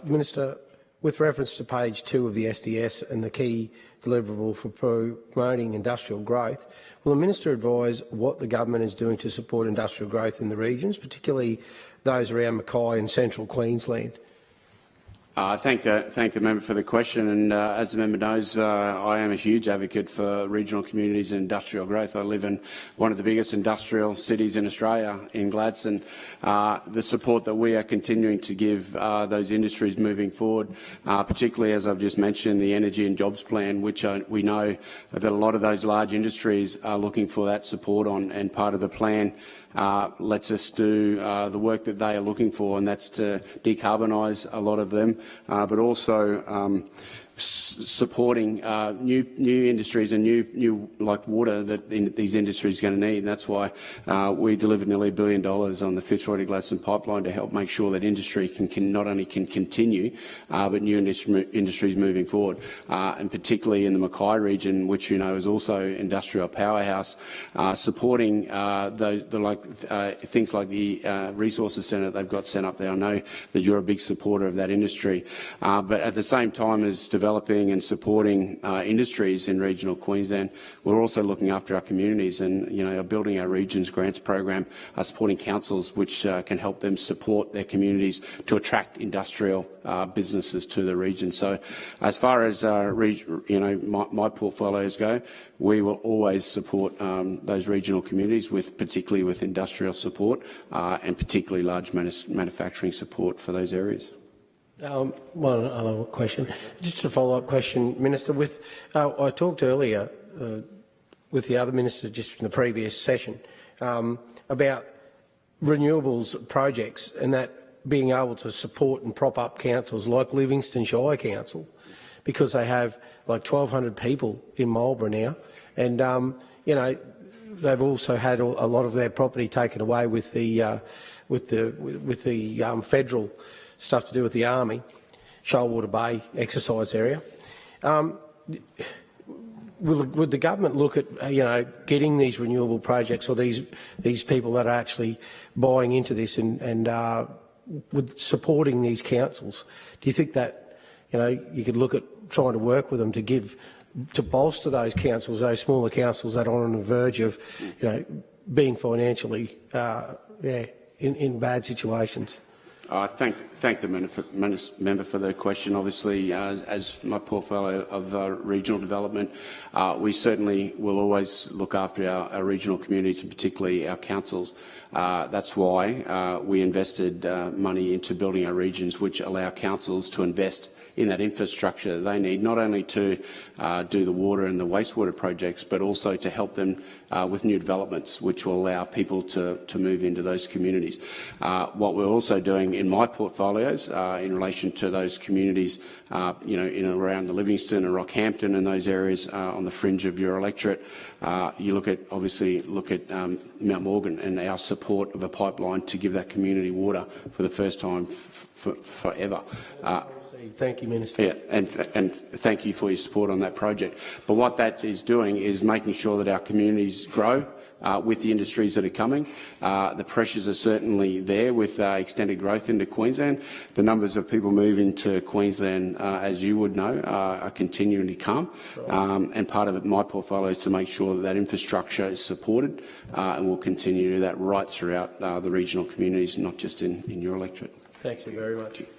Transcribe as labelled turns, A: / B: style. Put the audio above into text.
A: Minister, with reference to page 2 of the SDS and the key deliverable for promoting industrial growth, will the Minister advise what the government is doing to support industrial growth in the regions, particularly those around Mackay and central Queensland?
B: Thank the member for the question, and as the member knows, I am a huge advocate for regional communities and industrial growth. I live in one of the biggest industrial cities in Australia, in Gladstone. The support that we are continuing to give those industries moving forward, particularly as I've just mentioned, the Energy and Jobs Plan, which we know that a lot of those large industries are looking for that support on, and part of the plan lets us do the work that they are looking for, and that's to decarbonise a lot of them, but also supporting new industries and new like water that these industries are going to need. And that's why we delivered nearly $1 billion on the Fitzroy to Gladstone pipeline to help make sure that industry can not only continue, but new industries moving forward, and particularly in the Mackay region, which you know is also industrial powerhouse, supporting things like the resources centre they've got set up there. I know that you're a big supporter of that industry, but at the same time as developing and supporting industries in regional Queensland, we're also looking after our communities and, you know, building our regions grants program, supporting councils which can help them support their communities to attract industrial businesses to the region. So as far as my portfolios go, we will always support those regional communities, particularly with industrial support and particularly large manufacturing support for those areas.
A: One other question, just a follow-up question, Minister. I talked earlier with the other minister just in the previous session about renewables projects and that being able to support and prop up councils like Livingston Shire Council, because they have like 1,200 people in Marlborough now, and you know, they've also had a lot of their property taken away with the federal stuff to do with the Army, Shoalwater Bay exercise area. Would the government look at getting these renewable projects or these people that are actually buying into this and with supporting these councils? Do you think that you could look at trying to work with them to bolster those councils, those smaller councils that are on the verge of being financially in bad situations?
B: I thank the member for the question. Obviously, as my portfolio of regional development, we certainly will always look after our regional communities and particularly our councils. That's why we invested money into building our regions, which allow councils to invest in that infrastructure they need, not only to do the water and the wastewater projects, but also to help them with new developments, which will allow people to move into those communities. What we're also doing in my portfolios in relation to those communities, in and around the Livingston and Rockhampton and those areas on the fringe of your electorate, you look at Mount Morgan and our support of a pipeline to give that community water for the first time forever.
A: Thank you, Minister.
B: Yeah, and thank you for your support on that project. But what that is doing is making sure that our communities grow with the industries that are coming. The pressures are certainly there with extended growth into Queensland. The numbers of people moving to Queensland, as you would know, are continuing to come. And part of my portfolio is to make sure that infrastructure is supported, and we'll continue to do that right throughout the regional communities, not just in your electorate.
A: Thank you very much.